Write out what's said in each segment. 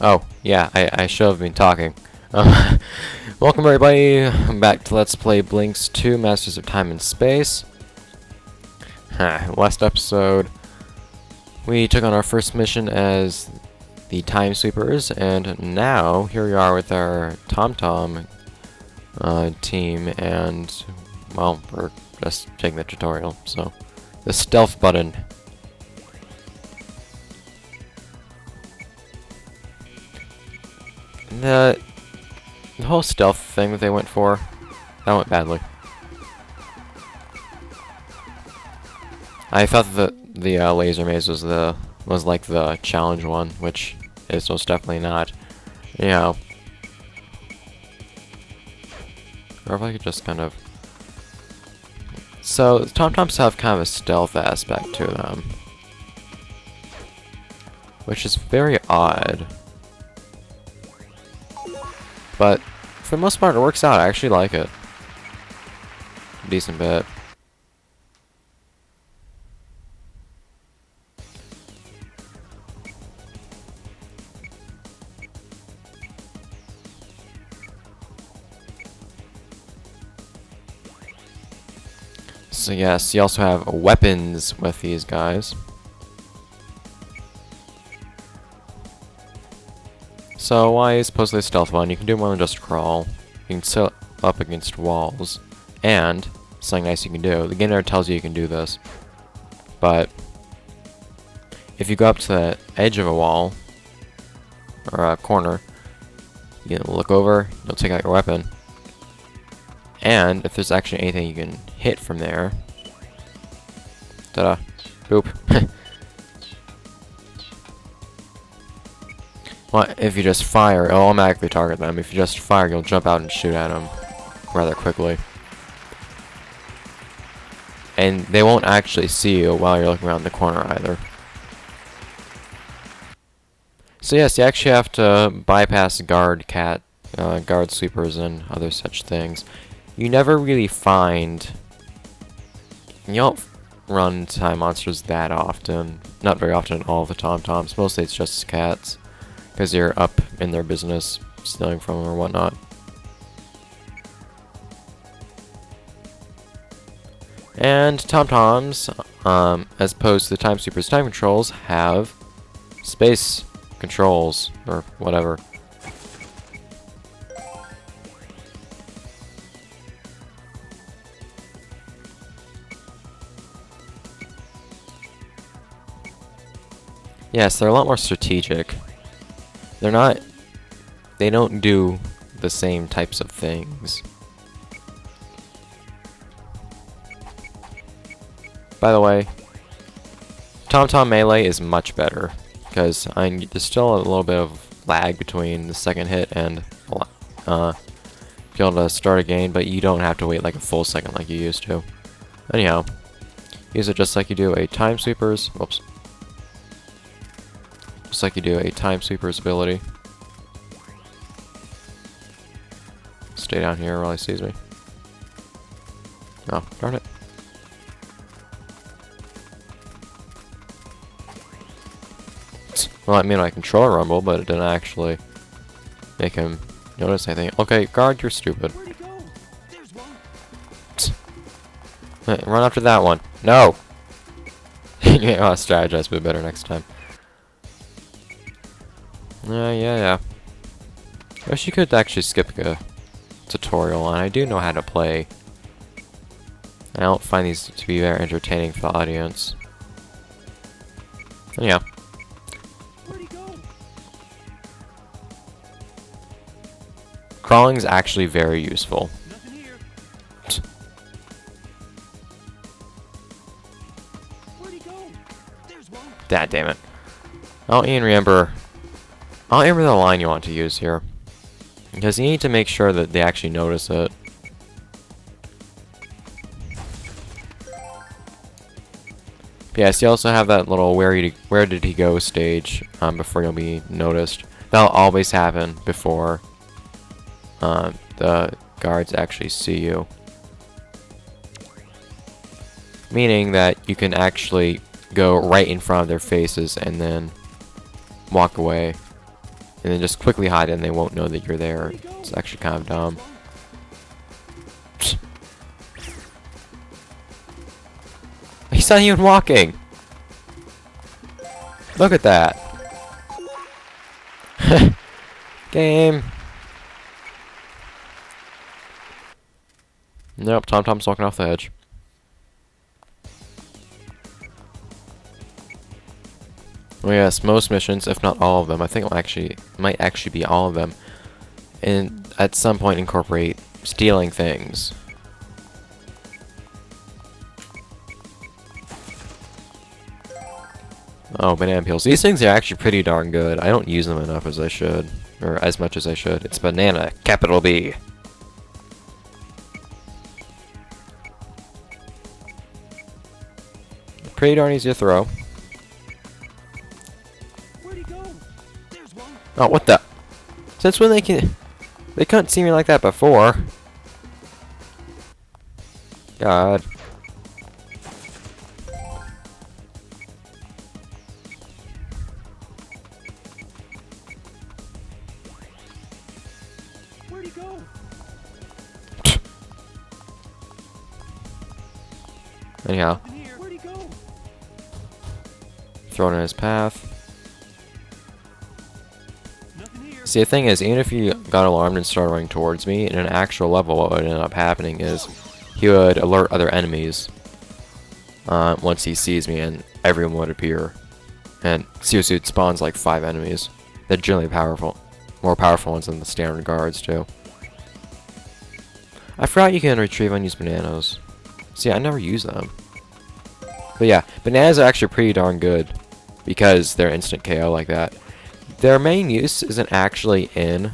Oh, yeah, I should have been talking. Welcome everybody back to Let's Play BLiNX 2 Masters of Time and Space. Last episode, we took on our first mission as the Time Sweepers, and now here we are with our TomTom team, and, well, we're just taking the tutorial, so the stealth button. The whole stealth thing that they went for, that went badly. I thought that the laser maze was like the challenge one, which it's most definitely not. You know, or if I could just kind of. So TomToms have kind of a stealth aspect to them, which is very odd. But for the most part, it works out. I actually like it a decent bit. So yes, you also have weapons with these guys. So why is supposedly a stealth one? You can do more than just crawl. You can sit up against walls. And something nice you can do. The game never tells you can do this. But if you go up to the edge of a wall or a corner, you can look over, you'll take out your weapon. And if there's actually anything you can hit from there, ta-da, boop. Well, if you just fire, it'll automatically target them. If you just fire, you'll jump out and shoot at them rather quickly. And they won't actually see you while you're looking around the corner either. So yes, you actually have to bypass guard sweepers and other such things. You never really find... You don't run time monsters that often. Not very often at all, the TomToms. Mostly it's just cats. Because you're up in their business, stealing from them or whatnot. And TomToms, as opposed to the Time Sweepers time controls, have space controls, or whatever. Yes, they're a lot more strategic. They don't do the same types of things. By the way, TomTom Melee is much better, because there's still a little bit of lag between the second hit and be able to start again, but you don't have to wait like a full second like you used to. Anyhow, use it just like you do a Time Sweeper's, whoops. Just like you do a Time Sweeper's ability. Stay down here while he sees me. Oh, darn it. Well, I mean, I control a rumble, but it didn't actually make him notice anything. Okay, guard, you're stupid. Run after that one. No! You may want to strategize a bit better next time. Yeah. I wish you could actually skip a tutorial, and I do know how to play. I don't find these to be very entertaining for the audience. Anyhow. Crawling is actually very useful. Damn it. I don't even remember the line you want to use here. Because you need to make sure that they actually notice it. But yes, you also have that little where did he go stage before you'll be noticed. That'll always happen before the guards actually see you. Meaning that you can actually go right in front of their faces and then walk away. and then just quickly hide and they won't know that you're there. It's actually kind of dumb. He's not even walking! Look at that! Game! Nope, TomTom's walking off the edge. Oh yes, most missions, if not all of them, I think might actually be all of them, and at some point incorporate stealing things. Oh, banana peels. These things are actually pretty darn good. I don't use them enough as I should, or as much as I should. It's banana, capital B. Pretty darn easy to throw. Oh, what the? Since when they couldn't see me like that before. God. Where'd he go? Anyhow. Where'd he go? Throw it in his path. See, the thing is, even if you got alarmed and started running towards me, in an actual level, what would end up happening is he would alert other enemies once he sees me, and everyone would appear. And Suit spawns like 5 enemies. They're generally powerful. More powerful ones than the standard guards, too. I forgot you can retrieve unused bananas. See, I never use them. But yeah, bananas are actually pretty darn good, because they're instant KO like that. Their main use isn't actually in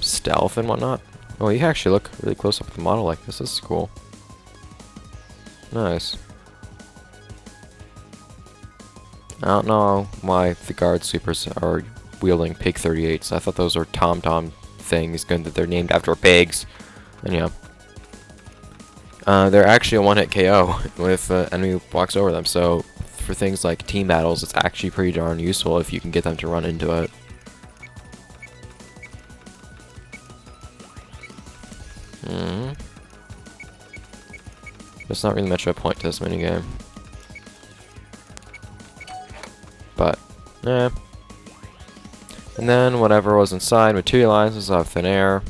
stealth and whatnot. Oh, you can actually look really close up at the model like this. This is cool. Nice. I don't know why the guard supers are wielding pig 38s. I thought those are TomTom things. Good that they're named after pigs. And yeah. They're actually a one-hit KO if an enemy walks over them, so for things like team battles, it's actually pretty darn useful if you can get them to run into it. There's not really much of a point to this minigame. But, yeah. And then whatever was inside materializes out of thin air.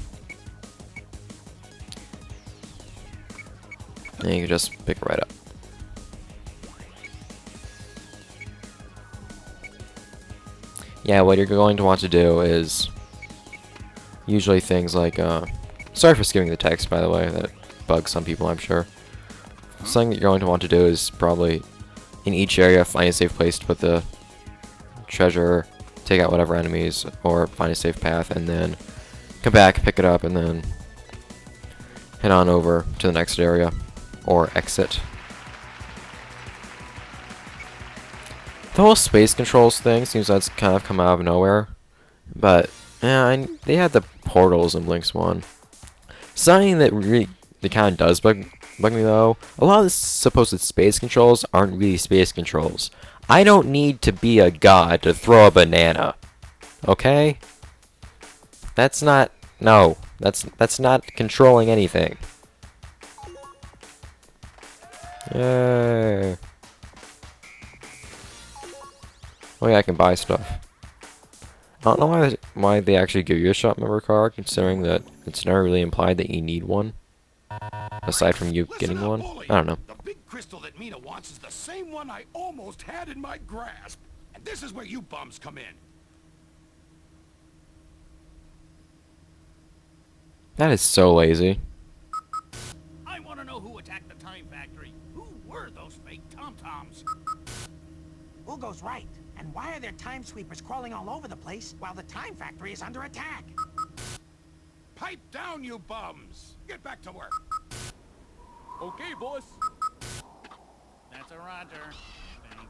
And you can just pick it right up. Yeah, what you're going to want to do is usually things like, sorry for skipping the text, by the way, that bugs some people, I'm sure. Something that you're going to want to do is probably, in each area, find a safe place to put the treasure, take out whatever enemies, or find a safe path, and then come back, pick it up, and then head on over to the next area. Or exit. The whole space controls thing seems that's kind of come out of nowhere. But, yeah, they had the portals in BLiNX 1. Something that really kind of does bug me though, a lot of the supposed space controls aren't really space controls. I don't need to be a god to throw a banana. Okay? That's not... No. That's not controlling anything. Yay. Oh yeah, I can buy stuff. I don't know why they actually give you a shop member card, considering that it's never really implied that you need one. Aside from you getting one. I don't know. The big crystal that Mina wants is the same one I almost had in my grasp. And this is where you bums come in. That is so lazy. I want to know who attacked the time factory. Who were those fake TomToms? Ugo's right. And why are there time sweepers crawling all over the place while the time factory is under attack? Pipe down, you bums! Get back to work. Okay, boss. That's a roger, I think.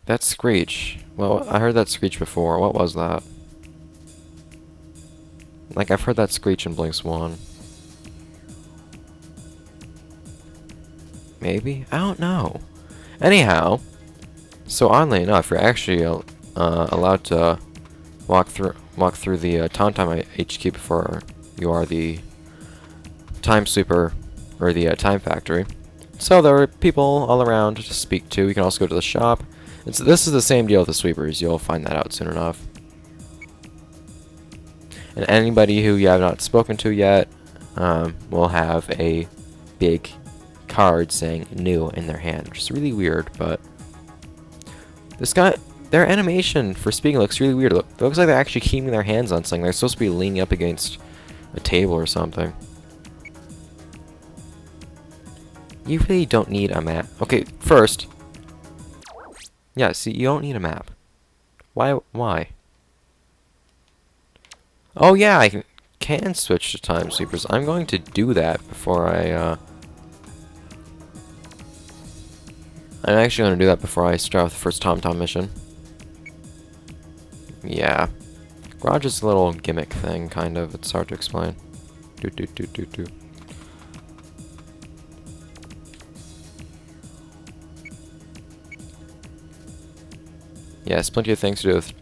That screech. Well, I heard that screech before. What was that? Like, I've heard that screech in BLiNX 1. Maybe? I don't know. Anyhow, so oddly enough, you're actually allowed to walk through the TomTom HQ before you are the Time Sweeper or the Time Factory. So there are people all around to speak to. You can also go to the shop. This is the same deal with the sweepers. You'll find that out soon enough. And anybody who you have not spoken to yet will have a big card saying new in their hand, which is really weird, but their animation for speaking looks really weird. It looks like they're actually keeping their hands on something. They're supposed to be leaning up against a table or something. You really don't need a map. Okay, first, yeah, see, you don't need a map. Why? Oh yeah, I can switch to Time Sweepers. I'm going to do that before I'm actually going to do that before I start with the first TomTom mission. Yeah. Garage is a little gimmick thing, kind of. It's hard to explain. Do. Yeah, there's plenty of things to do with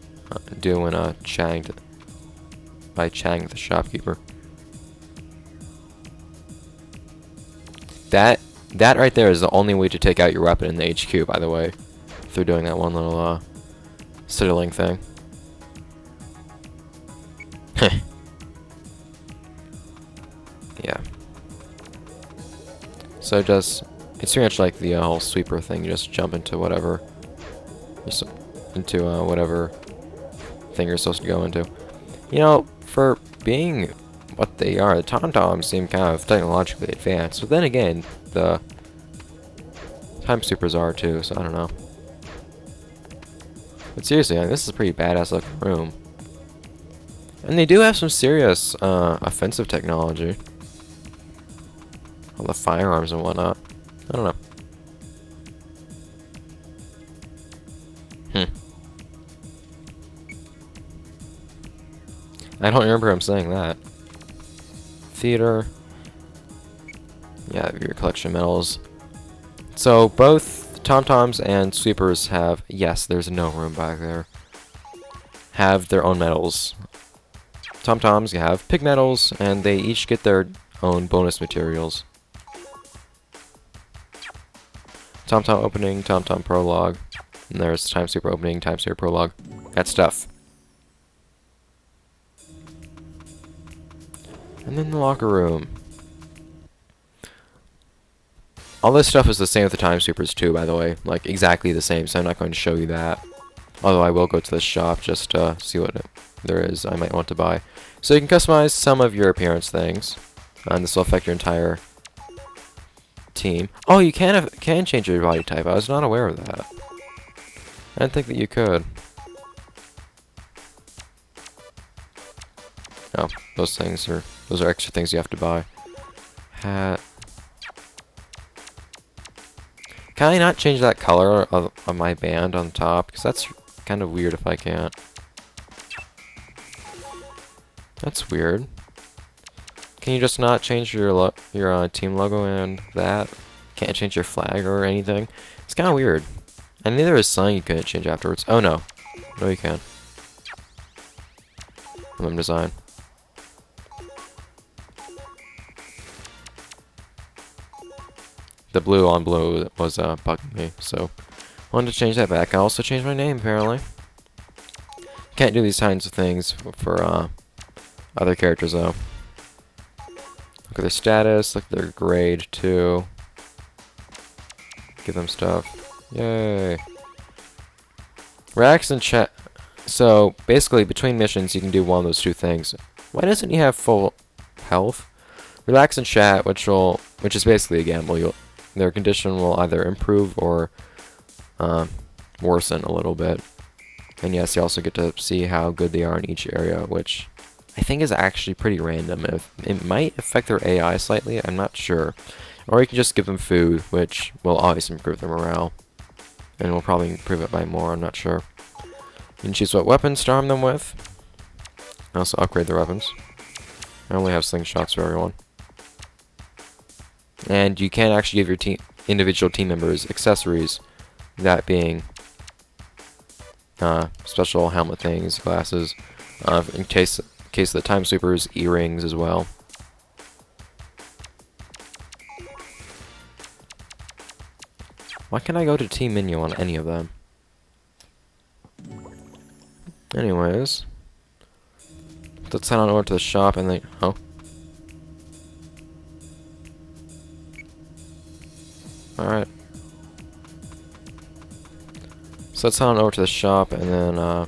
by chatting with the shopkeeper. That right there is the only way to take out your weapon in the HQ, by the way. If they're doing that one little Citadling thing. Yeah. So it's pretty much like the whole sweeper thing. You just jump into whatever, whatever thing you're supposed to go into. You know, for being what they are, the TomToms seem kind of technologically advanced. But then again, the Time Supers are too, so I don't know. But seriously, I mean, this is a pretty badass looking room. And they do have some serious offensive technology. All the firearms and whatnot. I don't know. I don't remember him saying that. Theater. Yeah, your collection of medals. So both TomToms and Sweepers have, yes, there's no room back there, have their own medals. TomToms have pig medals, and they each get their own bonus materials. TomTom opening, TomTom prologue, and there's Time Sweeper opening, Time Sweeper prologue. That stuff. And then the locker room. All this stuff is the same with the Time Sweepers too, by the way. Like, exactly the same, so I'm not going to show you that. Although I will go to the shop just to see what there is I might want to buy. So you can customize some of your appearance things. And this will affect your entire team. Oh, you can change your body type. I was not aware of that. I didn't think that you could. Oh, those are extra things you have to buy. Hat. Can I not change that color of my band on top? Because that's kind of weird if I can't. That's weird. Can you just not change your team logo and that? Can't change your flag or anything? It's kind of weird. I knew there was something you couldn't change afterwards. Oh no. No, you can. Design. The blue on blue was bugging me, so I wanted to change that back. I also changed my name, apparently. Can't do these kinds of things for other characters, though. Look at their status, look at their grade, too. Give them stuff. Yay. Relax and chat. So, basically, between missions, you can do one of those two things. Why doesn't he have full health? Relax and chat, which is basically a gamble. Their condition will either improve or worsen a little bit. And yes, you also get to see how good they are in each area, which I think is actually pretty random. It might affect their AI slightly, I'm not sure. Or you can just give them food, which will always improve their morale. And will probably improve it by more, I'm not sure. You can choose what weapons to arm them with. And also upgrade their weapons. I only have slingshots for everyone. And you can actually give your individual team members accessories, that being special helmet things, glasses, in case of the time sweepers, earrings as well. Why can't I go to team menu on any of them? Anyways, let's head on over to the shop and then, oh. Alright. So let's head on over to the shop and then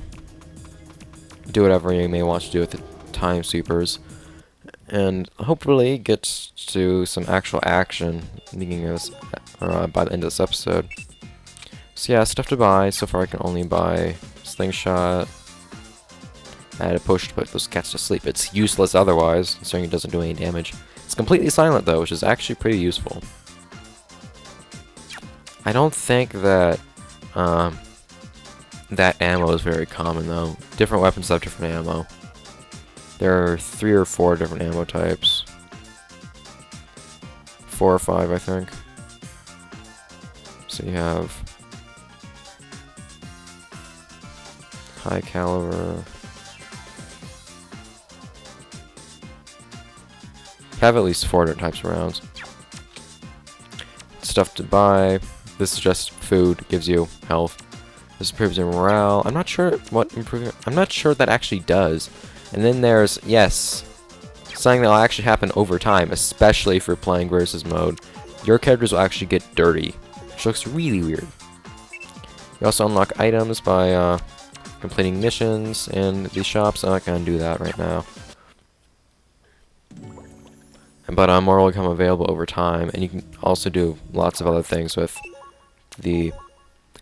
do whatever you may want to do with the time sweepers. And hopefully get to some actual action beginning of this, by the end of this episode. So yeah, stuff to buy. So far I can only buy slingshot. I had a push to put those cats to sleep. It's useless otherwise, considering it doesn't do any damage. It's completely silent though, which is actually pretty useful. I don't think that that ammo is very common though. Different weapons have different ammo. There are 3 or 4 different ammo types. 4 or 5, I think. So you have high caliber. You have at least 4 different types of rounds. Stuff to buy. This is just food, gives you health. This improves your morale. I'm not sure what improving. I'm not sure that actually does. And then there's, yes, something that will actually happen over time, especially if you're playing versus mode. Your characters will actually get dirty, which looks really weird. You also unlock items by completing missions in the shops. I'm not going to do that right now. But more will become available over time, and you can also do lots of other things with the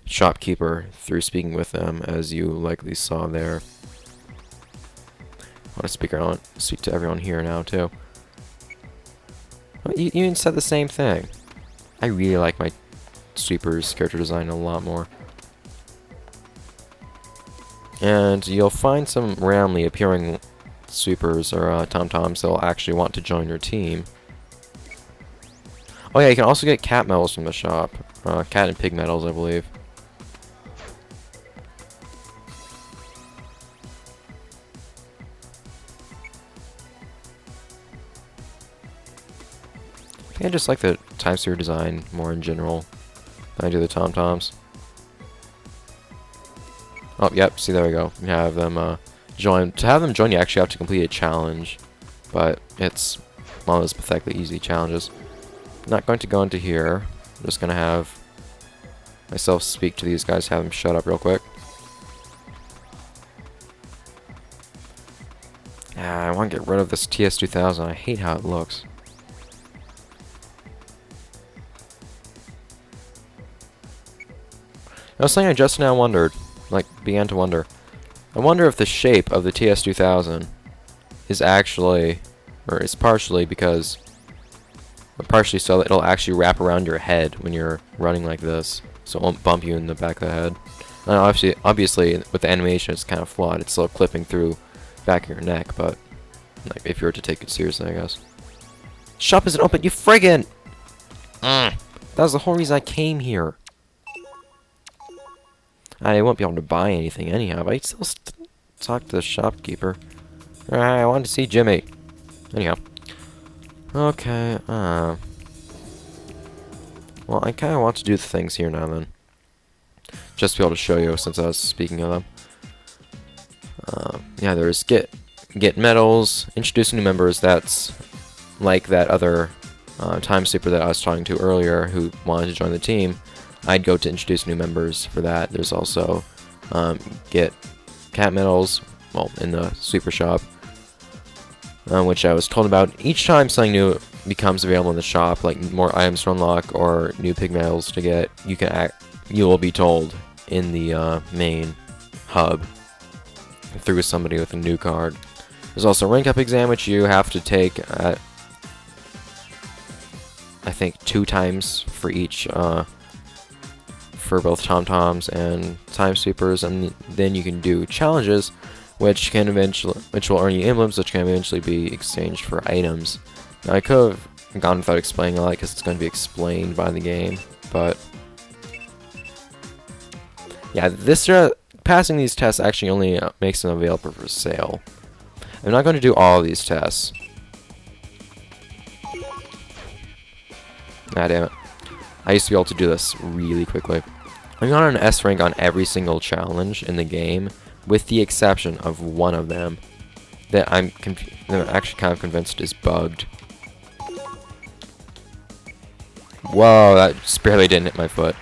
shopkeeper through speaking with them, as you likely saw there. I want to speak to everyone here now too. Oh, you even said the same thing. I really like my sweeper's character design a lot more. And you'll find some randomly appearing sweepers or TomToms that'll actually want to join your team. Oh yeah, you can also get cat medals from the shop. Cat and pig medals, I believe. I think I just like the time sweeper design more in general than I do the TomToms. Oh, yep, see, there we go. You have them join. To have them join, you actually have to complete a challenge, but it's one of those pathetically easy challenges. Not going to go into here. I'm just going to have myself speak to these guys, have them shut up real quick. I want to get rid of this TS2000. I hate how it looks. That was something I just now wondered, began to wonder. I wonder if the shape of the TS2000 is actually, or is partially because, or partially so that it'll actually wrap around your head when you're running like this, so it won't bump you in the back of the head. And obviously, with the animation, it's kind of flawed. It's still clipping through back of your neck, but if you were to take it seriously, I guess. Shop isn't open, you friggin'! That was the whole reason I came here. I won't be able to buy anything anyhow, but I still talk to the shopkeeper. I wanted to see Jimmy. Anyhow. Okay, well, I kind of want to do the things here now then. Just to be able to show you since I was speaking of them. Yeah, there's get medals, introduce new members. That's like that other time sweeper that I was talking to earlier who wanted to join the team. I'd go to introduce new members for that. There's also get cat medals, well, in the sweeper shop, which I was told about. Each time something new becomes available in the shop, like more items to unlock or new pig medals to get, you will be told in the main hub through somebody with a new card. There's also a rank up exam, which you have to take at, I think, 2 times for each, for both TomToms and time sweepers, and then you can do challenges, which will earn you emblems, which can eventually be exchanged for items. Now, I could have gone without explaining a lot because it's going to be explained by the game. But yeah, this passing these tests actually only makes them available for sale. I'm not going to do all of these tests. Ah, damn it. I used to be able to do this really quickly. I'm on an S rank on every single challenge in the game, with the exception of one of them that I'm actually kind of convinced is bugged. Whoa, that just barely didn't hit my foot.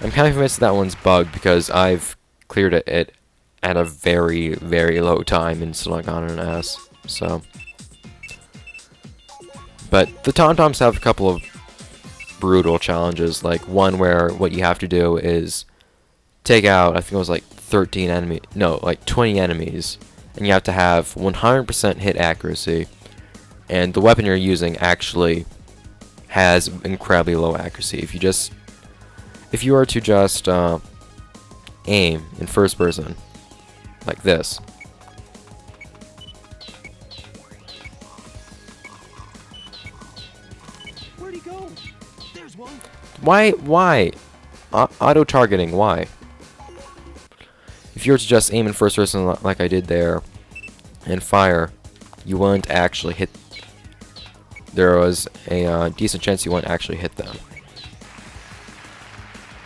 I'm kind of convinced that one's bugged because I've cleared it at a very, very low time and still not gotten an S. So, but the TomToms have a couple of brutal challenges, like one where what you have to do is take out, I think it was like 13 enemies, no, like 20 enemies, and you have to have 100% hit accuracy, and the weapon you're using actually has incredibly low accuracy. If you were to just aim in first person like this, Where'd he go? There's one. why auto targeting? Why? If you were to just aim in first person like I did there and fire, you wouldn't actually hit. There was a decent chance you wouldn't actually hit them.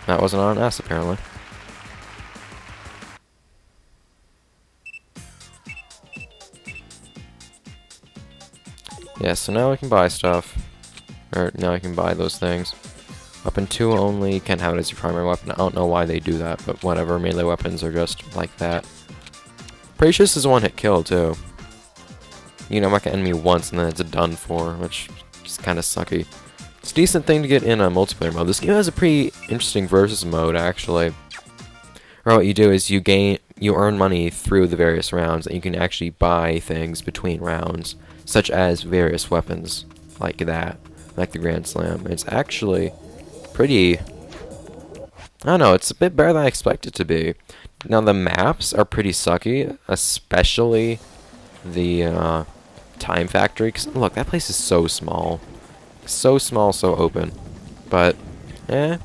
That wasn't on an S apparently. Yeah, so now we can buy stuff. Or now we can buy those things. Weapon 2 only, can't have it as your primary weapon. I don't know why they do that, but whatever. Melee weapons are just like that. Pretty sure this is a one-hit kill, too. You know, mark an enemy once and then it's done for, which is kind of sucky. It's a decent thing to get in a multiplayer mode. This game has a pretty interesting versus mode, actually. Or what you do is you earn money through the various rounds, and you can actually buy things between rounds, such as various weapons, like that, like the Grand Slam. It's actually pretty, I don't know, it's a bit better than I expected it to be. Now the maps are pretty sucky, especially the Time Factory, 'cause look, that place is so small. So small, so open. But, I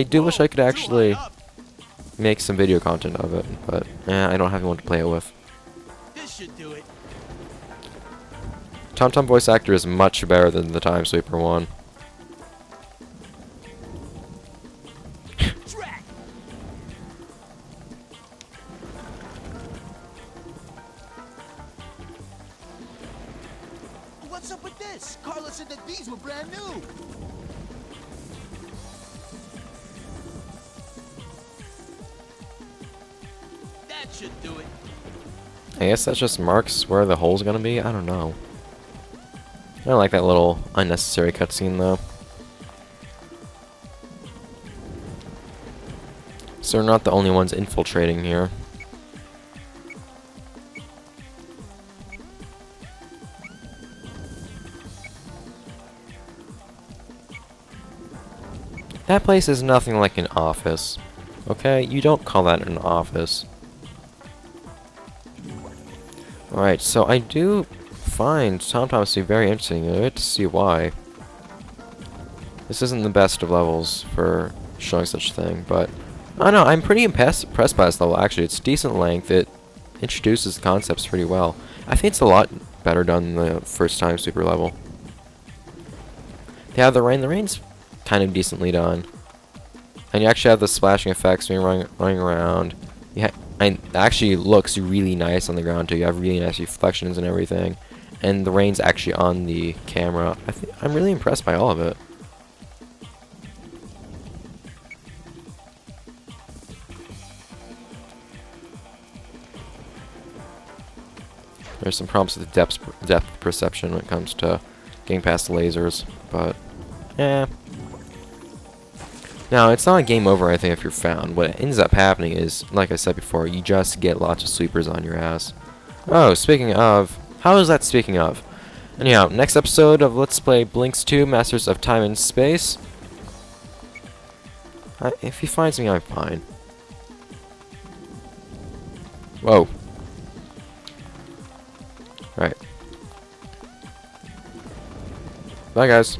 do wish I could actually make some video content of it, but I don't have anyone to play it with. This should do it. TomTom voice actor is much better than the Time Sweeper one. Track. What's up with this? Carla said that these were brand new. That should do it. I guess that just marks where the hole's gonna be? I don't know. I don't like that little unnecessary cutscene though. So we're not the only ones infiltrating here. That place is nothing like an office. Okay? You don't call that an office. Alright, so I do find TomToms to be very interesting. I get to see why. This isn't the best of levels for showing such a thing, but I don't know, I'm pretty impressed by this level actually. It's decent length, it introduces the concepts pretty well. I think it's a lot better done than the first Time Super level. Yeah, the rain's kind of decently done. And you actually have the splashing effects when you're running around. And it actually looks really nice on the ground too. You have really nice reflections and everything. And the rain's actually on the camera. I'm really impressed by all of it. There's some problems with the depth perception when it comes to getting past the lasers, but Now, it's not a game over, I think, if you're found. What ends up happening is, like I said before, you just get lots of sweepers on your ass. Oh, speaking of, how is that speaking of? Anyhow, next episode of Let's Play BLiNX 2, Masters of Time and Space. If he finds me, I'm fine. Whoa. Right. Bye, guys.